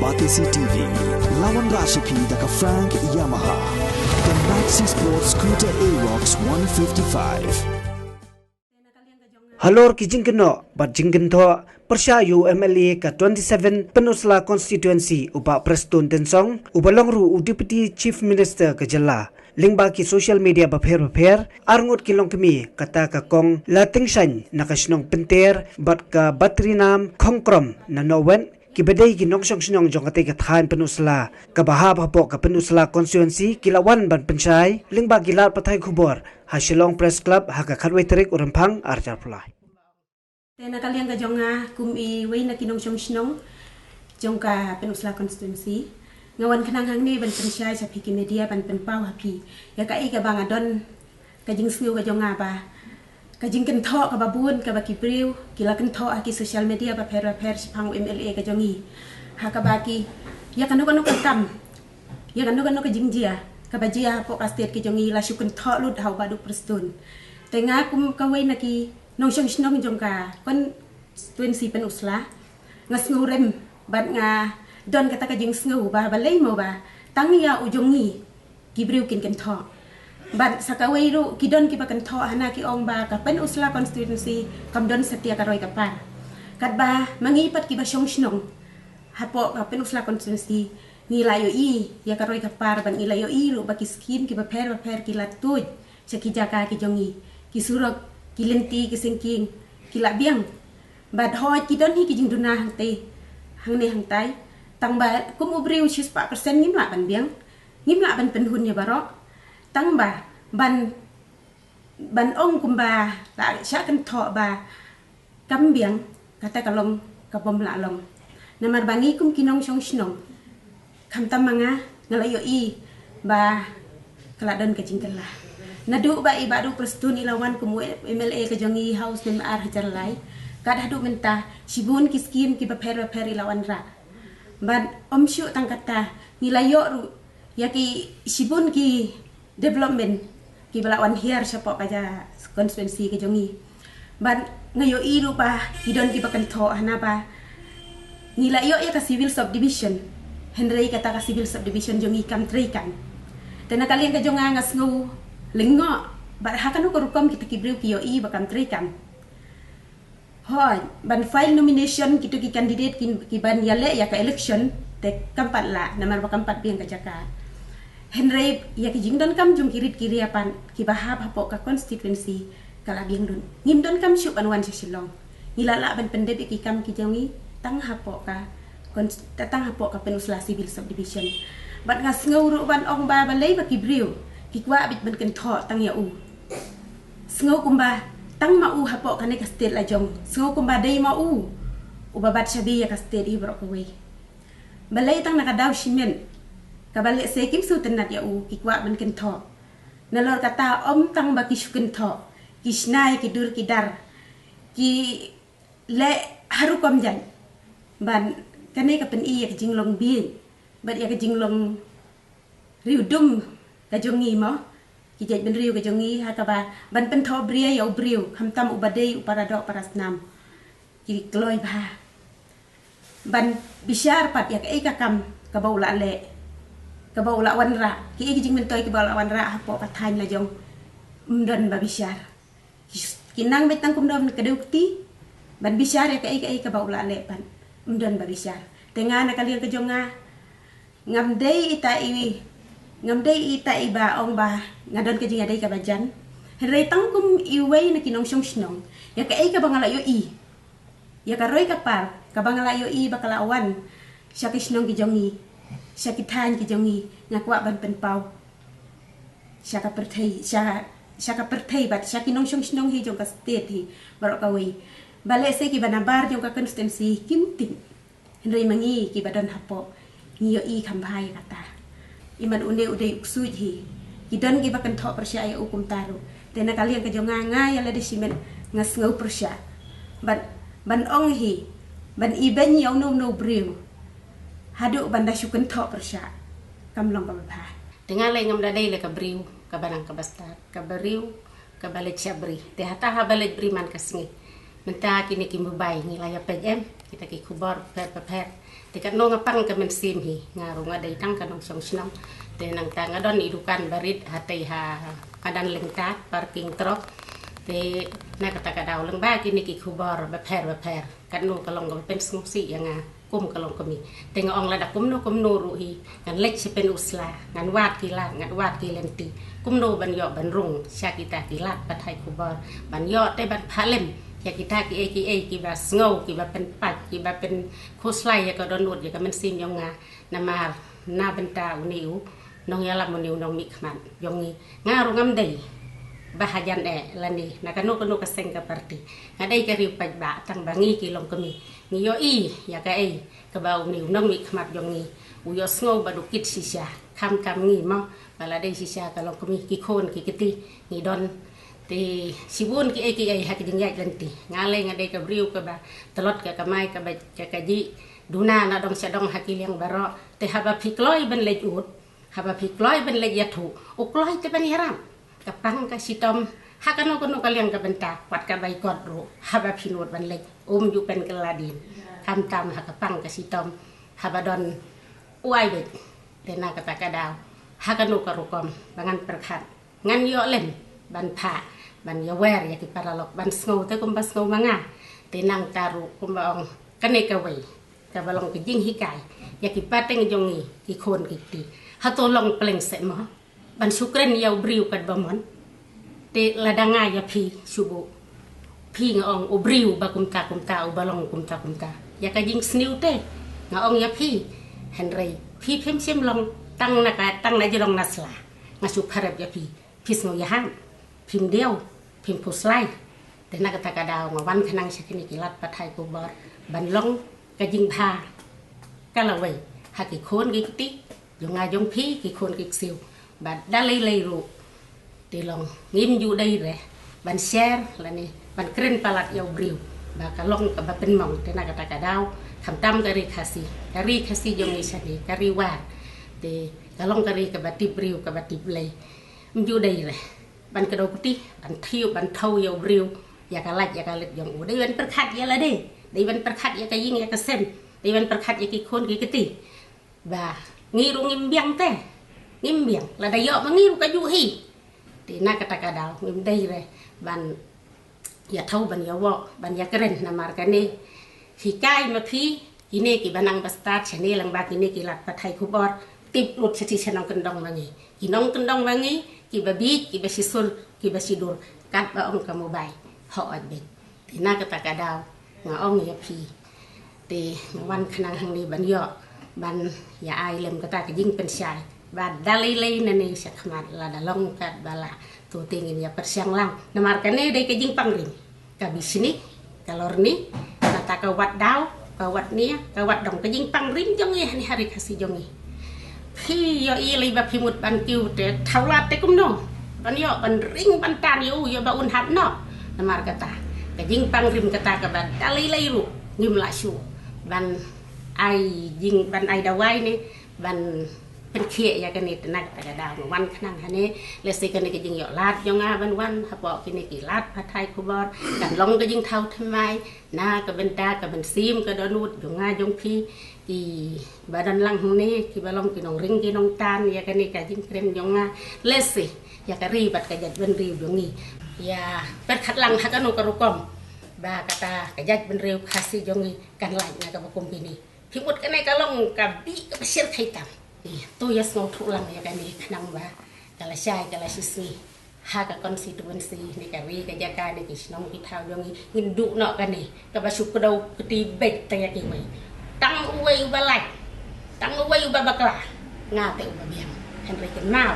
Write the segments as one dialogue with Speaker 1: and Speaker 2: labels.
Speaker 1: Batisi TV, lawan Rashipi daka Frank Yamaha, dan Maxi Sports Scooter Aerox 155.
Speaker 2: Halor ki jingkeno bat jingkento persyayu MLA ka 27 Penusla Constituency upa Preston Tensong ubalongru Deputy Chief Minister ke Jela lingba ki social media bapher arngut kilong kemi kata ka kong lating shan nakasnong penter bat ka batrinam khongkrom na nowen ki bedai ki nongsong sinong jong ate ka than Penusla ka bahab hapo ka Penusla Constituency kilawan ban pensai lingba gilat pathai khubor Hasilong Press Club haka khatwai terik urampang arjar pulai.
Speaker 3: Tena kalian ka jonga kum i wei na kinong sinong jong ka Penusla Constituency ngawan kanang hang ni ban pensai sa piki media ban penpau hapi ya ka i ka bang adon ka jing snu ka jonga ba ka jing kentho ka babun ka baki priu kila kentho aki social media ba per sipang MLA ka jongi haka baki ya kanu ka kam ya kanu ka jing jia ka bajia po ka state ki jongi la syukun tho lut hau badu Preston tenga kum ka wei na ki nong sinong jong ka Constituency Penusla ngas ngurem bat nga don kata ka jing sngu ba balai mo ba tangia ujongi gibriu kin kentho bat sakawai ru kidon ki ba kentho hana ki ong ba ka Penusla Constituency kam don setia ka roi ka par kat ba mangipat ki ba sinong hapo ka Penusla Constituency nilayo i ya ka roi ka par ban nilayo i ru ba ki skim ki ba per ki latuj sa ki jaka ki jongi ki surok ki lenti ki singking ki labiang bat hoi ki don hi ki jing duna hang te hang ne hang tai tang ba kum ubriu 4% ngim la ban biang ngim la ban penhun ya barok tang ba ban ong kum ba la sya kan tho ba kam biang kata kalong kapom la long namar bangi kum kinong sinong kam tamanga ngalayo i ba kaladon ka jingkela nadu ba ibadu Preston ilawan kum MLA ka jongi house nem ar hajar lai kad hadu menta sibun ki skim ki ba per ilawan ra ban omsyu tang kata nilayo ru ya ki sibun ki development ki balawan hiar siapa kaja constituency ke jongi ban ngayo iru pa idon ki bakan tho hana ba nilayo ya ka civil subdivision Henry kata ka civil subdivision jongi kam kan tena kalian ka jonga ngas ngu lengo ba hakanu ko rukom kita kibriu ki yo i bakam kan hoi ban file nomination kitu ki candidate ki ban yale ya ka election te kampat la namar ba kampat biang ka jaka Henry ya ki jingdon kam jung kirit kiri apan ki bahab hapo ka constituency kala biang dun ngimdon kam syuk anwan silong ngilala ban pendep ki kam ki jongi tang hapo ka tang hapo ka Penusla civil subdivision bat ngas nguru ban ong ba balai ba ki briu ki kwa bit ban ken tho tang ya u sngo kumba tang mau hapo kane ka state la jong sngo kumba dei mau ubabat shabi ya ka state i brok we balai tang nakadaw shimen ka balai sekim su tenat ya u ki kwa ban ken tho nalor kata om tang ba ki shuken tho ki snai ki dur ki dar ki le haru kom jan ban kane ka pen i ya jinglong bi bat ya ka jinglong riudum ka jongi mo ki jaj ben riu ka jongi ha ka ba ban pen tho bria ya ubriu kham tam ubadei uparadok parasnam ki kloi ba ban bisyar pat ya ka kam ka baula le ka baula wan ra ki jing men toy ki baula wan ra hapo ka thain la jong umdon ba bisyar kinang betang kumdom ka deukti ban bisyar ya ka baula le ban umdon ba bisyar tenga na kalian ka jonga ngamdei ita iba ong ba ngadon ka jinga dai ka bajan Henry tangkum iway na kinong sinong ya ka bangalayo i ya ka roy ka par ka bangalayo i bakalawan siya kisnong kijongi siya kithan kijongi ngakwa ban penpau siya ka perthei bat siya kinong sinong hi jong ka state hi barok ka way bale se ki banabar jong ka constituency kimting Henry mangi ki badon hapo ngiyo i kambhay kata iman ude uksuj hi kidon ki bakan tho persya ya ukum taru tena kalian ka jonga nga ya le desimen ngas ngau persya ban ong hi ban iben yaw no briu hadu banda syukun tho persya kam long ka ba
Speaker 4: dengan le ngam dadai le ka briu ka banang ka bastar ka briu ka balet syabri te hata ha balet briman ka singi menta kini ki mobile ngilaya pm kita ki kubar per te kan no ngapang ka men sim hi ngaru ngadai tang kan song snam te nang ta ngadon idukan barit hatai ha kadan lengkat parking truk te na kata kadau leng ba kini ki kubar per kan no kalong ka pen sungsi yang kum kalong kami tengok ong lada kum no ruhi kan lek si pen usla ngan wat ki lenti kum no ban yo ban rung sya kita kilat pathai kubar ban yo te ban phalem ya kita ki bas ngau ki ba pen pat ki ba pen khoslai ya ka donut ya ka men sim yong nga namar na benta uniu nong yala muniu nong mi khman yong ni ngaru ngam dei bahajan lani na kanu ka seng ka parti ngadai ka ri paj ba tang bangi ki long kami ni yo i ya ka ka ba uniu nong mi khmat yong ni u yo ngau ba dukit sisya kam ngi mo bala dei sisya ka long kami ki khon ki kiti ni don ti sibun ki hak dingai lenti ngale ngadai ka briu ka ba telot ka kamai ka ba ka ji duna na dong sadong hakil yang baro te haba phikloi ben lej ut haba phikloi ben lej yathu ukloi te ben yaram ka pang ka sitom hakano kono kaliang ka benta wat ka bai god ro haba phinut ben lej ju pen keladin kam tam hakapang ka sitom haba don uai bet te na kata kadau hakano ka rukom bangan perkhat ngan yo len ban pha ban ya wer ya ki paralok ban snow te kum bas snow manga te nang taru kum baong kane ka wei ka balong ki jing hikai ya ki pateng jongi ki khon ki ti ha to long pleng se mo ban sukren ya briu kat bamon te ladanga ya phi subu phi ngong o briu ba kum ta o balong kum ta ya ka jing sniu te ngong ya phi henry phi phem sem long tang na jong nasla ngasu pharap ya phi snow ya ham phim deu phim puslai te na kata kadau ngawan khanang sakini kilat pathai kubar ban long ka jing pha ka lawai ha ki khon ki ti jonga jong phi ki khon ki siu ba da lei ru te long ngim ju dai re ban share la ni ban kren palat yau briu ba ka long ka ba pen mong te na kata kadau kham tam ka ri khasi jong ni sani ka ri wa te ka long ka ri ka ba ti briu ka ba ti lei ju dai re ban kedau putih ban thiu ban thau yau briu ya ka laj ya ka let jong u dei ban perkhat ya la de dei ban perkhat ya ka ying ya ka sem dei ban perkhat ya ki khon ki keti ba ngiru ngim biang te ngim biang la da yo ma ngiru ka ju hi ti na kata kadau ngim dei re ban ya thau ban ya wo ban ya keren na mar ka ni hi kai ma phi kini ki banang bastat chane lang ba kini ki lat pathai khubor tip lut chati chanong kendong wangi kinong kendong wangi ki babi ki basisul ki basidur kat ba ong kamu bai ho bet tina kata kadau nga ong ya phi te wan khanang hang ni ban yo ban ya ai lem kata ke jing pen sai ba dalilai nani sakmat la dalong kat bala tu tingin ya persiang lang namar kane dei ke jing pangring ka bisini kalor ni kata ka wat dau ka wat nia ka wat dong ke jing pangring jong ni hari kasih jong ni phi yo i li ba phi mut ban kiu te thaulat te kum no ban yo ban ring ban tan yo ba un hat no namar kata ka jing pang rim kata ka ban dali lai ru ngim la shu ban ai jing ban ai dawai ni ban pen khie ya kan ni tenak ta da wan khnang hane le se kan ni ka jing yo lat yo nga ban wan ha bo kini ki lat pathai khubor kan long ka jing thau thamai na ka benta ka ban sim ka donut yo nga jong phi ki badan lang ni ki balong ki nong ring ki nong tan ya kan ni ka jing krem jong nga lesi ya ka ri bat ka jat ben ri jong ni ya per khat lang ha ka no ka rukom ba kata ka jat ben ri khasi jong ni kan lai na ka bukum pini pi mut ka nai ka long ka bi ka sir khaitam tu ya sno thu lang ya kan ni khnang ba kala sai kala sisi ha ka konstituensi ni ka ri ka jaka ni ki snong ki thau jong ni hindu no ka ni ka ba su ko dau ti bet ta ya ki mai tăng uây ba lạch tăng uây ba bakla nga te ba biang henry ken mau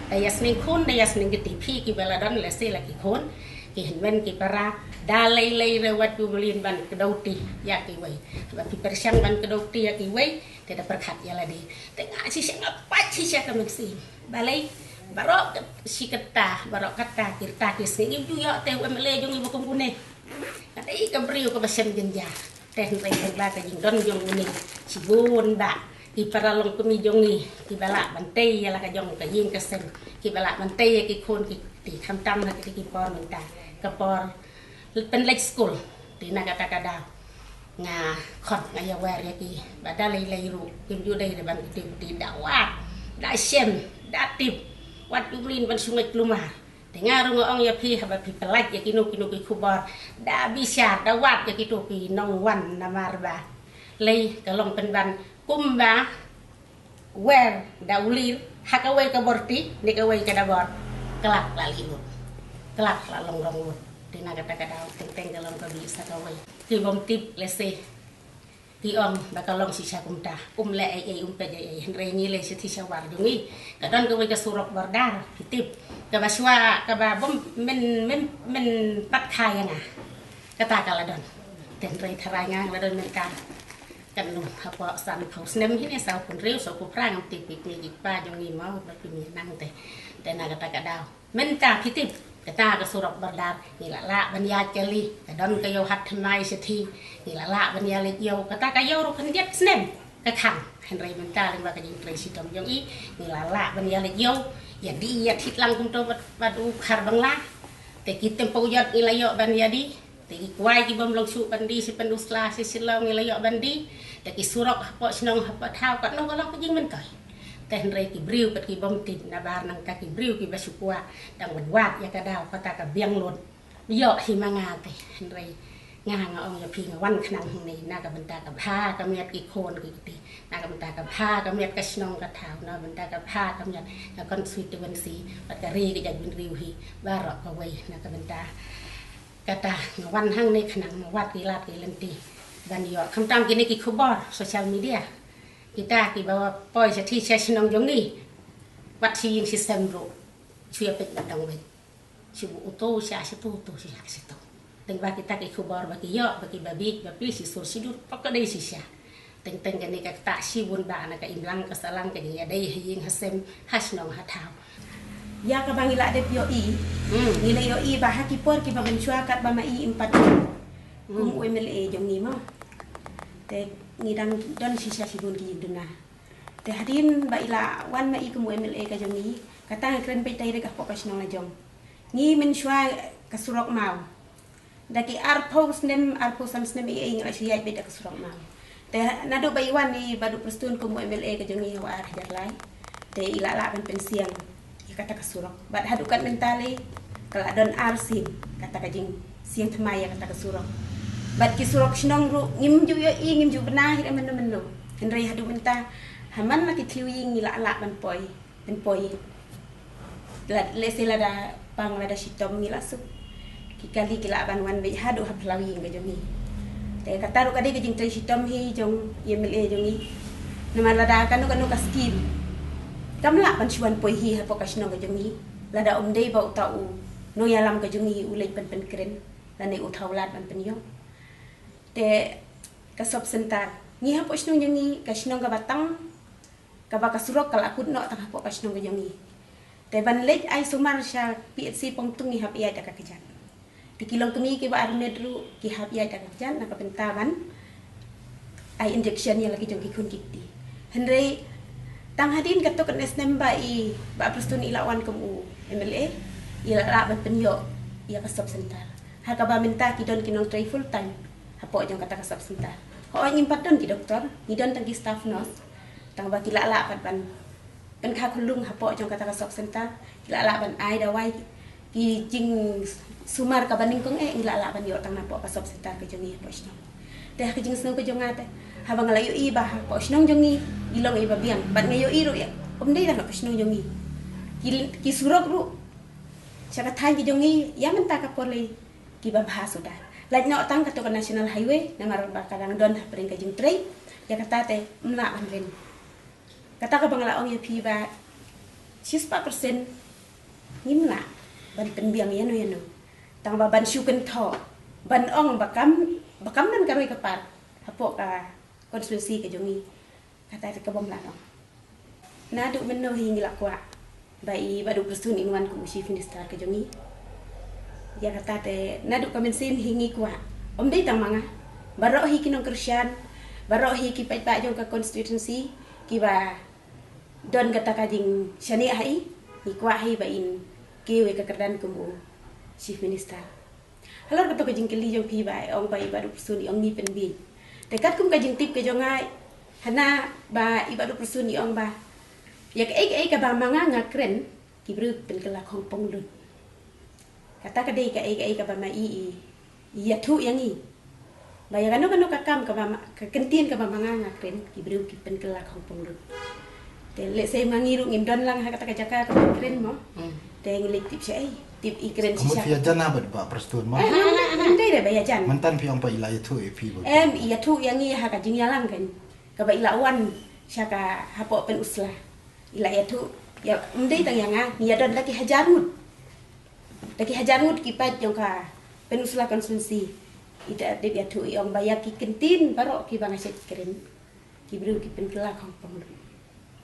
Speaker 4: ayas ning khon ayas ning ti phi ki bala don le se la ki khon ki hen wen ki para da lei re wat yu blin ban ke dau ti ya ki wei ba ki persiang ban ke dau ti ya ki wei te da perkhat ya la di te nga si se ngapa si se ka meksi balai barok si kata barok kata kirta ki sing yu yo te mle jong ibu kumpune ada i ka brio ka basem genja ten rai la ka jing don jong ni sibun ba ki para long kumi jong ni ki bala bante ya la ka jong ka yin ka sem ki bala bante ya ki khon ki ti kham tam na ki por mun ta ka por pen lek school ti na kata ka da nga khot nga ya wer ya ki bada lei ru kim ju dei ban ti dawat da sem da tip wat ulin ban sungai lumar dengar ngong ya pi haba pi pelaj ya kinu ki kubar da bisa dawat ya kitu pi nong wan namar ba lei kalong penban kumba wer da ulir hakawai ka borti ni kawai ka dabor kelak lalimu kelak lalong long tina kata-kata teng kalong ka bisa kawai ki bom tip lese ti om bakalong si sakumta le ai pe ai henre ni le si sawar jungi kadon kawai ka surok bordar tip ka baswa ka ba bom men pat kaya na kata kaladon tenre tharanga ladon men ka kan lu apa san khau snem hi ne sao kun riu so ku prang ti pik ni gi pa jong ni mau ba pi ni nang te na kata ka dau men ta pitip kata ka surok bardar ni la ban ya cheli ka don ka yo hat thnai se thi ni la ban ya le yo kata ka yo ru kan jet snem ka khang hen rei men ta le ba ka jing tre si tom jong i ni la ban ya le yo ya di ya thit lang kum to ba du khar bang la te ki tempo yat ila yo ban ya di te ki kwai ki bom long su ban di si pendusla si silau ila yo ban diแต่กิสุรกพอชนงพอเท้าก็น้องก็ลองก็ยิงมันก่อยแต่เห็นไรกิบริวกับกิบอมติดนาบารนังกะกิบริวกิบาสุกัวดังวันวาดยากระดาวก็ตากับเบียงหล่นเยอะหิมางาแต่เห็นไรงางเอาอย่าพิงวันขนังนี้นากับบรรดากับผ้ากับเมียดกิโคนกิตีนากับบรรดากับผ้ากับเมียดกระชนงกระเท้านาบรรดากับผ้ากับเมียดกับก้อนสวิตวันสีปัตตารีก็จะบินริวฮีบ้ารอกเอาไว้นากับบรรดากระตาวันห้างในขนังวาดกีฬากีลันตีdan yo kamtam kini ki khubar sosial media kita ki bawa poi sa thi sa sinong jong ni wat si yin sistem ro chuya pek dang we si bu uto sa situ to si sa situ teng ba kita ki khubar ba ki yo ba ki babi si sur sidur pak dei si sia teng kini ka ta si bun ba na ka imlang ka salang ka ya dei yin hasem hasnong hatau
Speaker 3: ya ka bangila de yo i nila yo i ba hakipor ki ba chua kat ba mai impat MLA jong ni ma te ngidang don sisa sibun ki duna te hadin ba ila wan ma ikum MLA ka jong ni kata kren pe tai ka pokas nong la jong ni men shwa ka surok mau daki arpos sam snem e ing asia be ka surok mau te nado ba iwan ni badu prestun kum MLA ka jong ni wa hajar lai te ila la ban pensiang kata ka surok bad hadukan mentali kala don arsim kata ka jing siang thmai kata ka surok bat ki surok sinong ru ngim ju yo i ngim ju benah ira menu henry hadu menta haman la ki tliwi ngi la ban poi la lese la da pang la da sitom ngi la sup ki kali ki la ban wan be hadu ha plawi ngi joni te kata ru kadi ki jing tre sitom hi jong MLA jong i nama la da kanu ka skim kam la ban chuan poi hi ha pokas nong jong i la da dei ba utau no ya lam ka jong i ulai pen kren la ne utaulat ban pen yo te kasop sentar ni ha posnong jangi kasnong ka batang ka ba kasurok kala akut no tang hapo kasnong jangi te ban lej ai sumar sha PHC pongtung ni hap ia ta ka kejan dikilong tumi ki ba arne dru ki hap ia ta ka kejan na ka pentaban ai injection ya lagi jong ki kun kiti henry tang hadin ka to kan snem ba i ba prestun ilawan kum MLA ila la ban penyo ia kasop sentar ha ka ba minta ki don kinong try full time hapo jong kata kasap sentar ho nyimpat don ki doktor ni don tang ki staff nurse tang ba kila la ban kha khulung hapo jong kata kasap sentar kila la ban ai da wai ki jing sumar ka baning kong kila la ban yo tang napo kasap sentar ke jong ni hapo snong teh ke jing snong ke jong ate ha bang la yo i ba hapo snong jong ni ilong i ba biang ban ngayo i ro ya dei da hapo snong jong ni ki surok ru saka thai ki jong ni ya menta ka pole ki ba sudah laj no tang ka to national highway na maron ba kadang don pring ka jing tre ya kata te mna ban len kata ka bangla ong ya pi ba 6% nimna ban penbiang ya no tang ba ban syuken tho ban ong bakam nan ka roi ka par hapo ka konstitusi ka jongi kata te ka bom la na du men no hingi la kwa bai ba du prestun inwan ku chief minister ka jongi ya kata te nadu kamen sin hingi kwa dei tang manga baro hi kinong Christian baro hi ki pai jong ka constituency ki ba don kata ka jing shani ai ni kwa hi ba in ki we ka kerdan kumu chief minister halor ka to ka jing keli jong pi ba ong bai ba du suni ong ni pen bi Dekat kum ka jing tip ke jongai hana ba ibadu persun iong ba ya ke ka ba manga ngakren ki bru pen kala khong pong lun kata ka dei ka ba ma i ya thu yang i ba ya kanu ka kam ka ba ka kentin ka ba manga ngakren ki bru ki pen kala khong pong lun te le se mangi ru ngim don lang ha kata ka jaka ka kren mo te ngilik tip sei tip ikren si
Speaker 5: Kamu via jana ba prestun mo.
Speaker 3: Andai dah bayar jan.
Speaker 5: Mantan piang pa ilaya tu epi bo.
Speaker 3: Iya tu yang ni ha ka jing yalang kan. Ka ba ila wan syaka hapo pen uslah. Ila ya tu ya ndai tang yang ni ada lagi hajarut. Lagi hajarut kipat yang ka pen uslah konsumsi. Ida de ya tu yang bayar ki kentin baro ki bang aset keren. Ki bru ki pen kelak hong pong.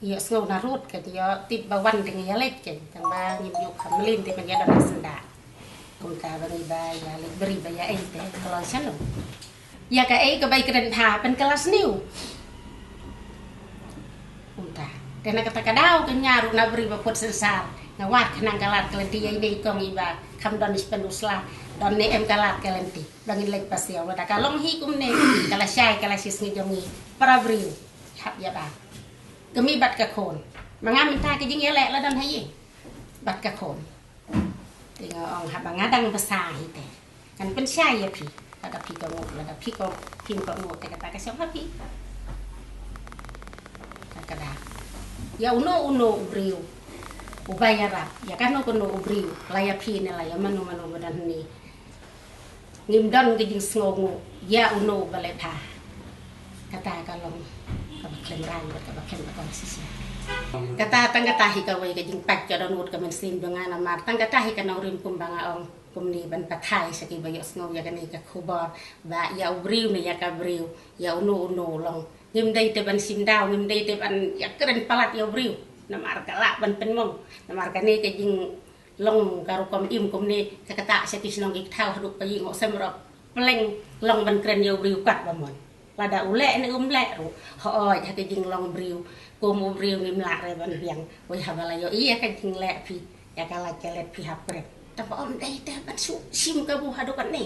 Speaker 4: Iya snow narut ke dia tip bawan dengan ya lek jen tang ba ngim yuk kamelin te ban ya dah senda kum ka bani ba ya lek beri ba ya te kalau sana ya ka ke bai keren tha pen kelas new unta dan kata kadau ke nyaru na beri ba pot sensar na wat kenang kalat kelenti ai dei kong iba kam don is penusla don ne em kalat kelenti bangin lek pasti ya wada kalong hi kum ne kala syai kala sis ngi jomi para beri hap ya ba kami bat ka khon mangam ta ke jing elek la dan hai bat ka khon tinga ong ha bangadang basa hi te kan pen syai ya pi ada pi ko la da pi ko pin ko no te kata ka siapa pi kada ya uno briu ubayara ya kan no kono briu la ya pi ne la ya manu badan ni ngim dan ke jing sngogu ya uno balepa kata kalong kelengran kabakan bakal sisa kata tangga tahi ka wai ka jing pak ka donut ka mensin dengan amar tangga tahi ka naurim kumbanga ong kumni ban pathai saki bayos ngau ya kan ka khubar ba ya ubriu ne ya ka briu ya uno long ngim dai te ban sim daw ngim dai te ban ya keren palat ya ubriu namar ka la ban pen mong namar ka ne ka jing long karu kom im kum ne ka kata saki sinong ik thau haduk pa ying o semrop pleng long ban keren ya ubriu kat ba mon lada ule ne le ru ho ya ke jing long briu ko mo briu ngim la re ban biang oi habala yo iya ke jing le pi ya kala kelet pi hapre ta pa on dai ta ban su sim ka bu hadu kan ne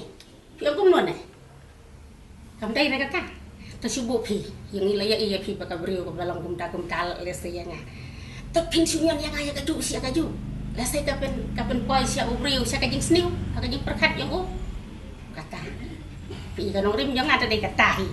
Speaker 4: pi kum no ne kam dai ne ka ta su bu pi yang ila ya iya pi pa ka briu ko balong kum ta le se ya nga ta pin su yang ya ka du sia ka ju la se ka pen poi sia u briu sia ka jing sniu ka jing perkat yang u kata pi ka no rim yang ada dai kata hi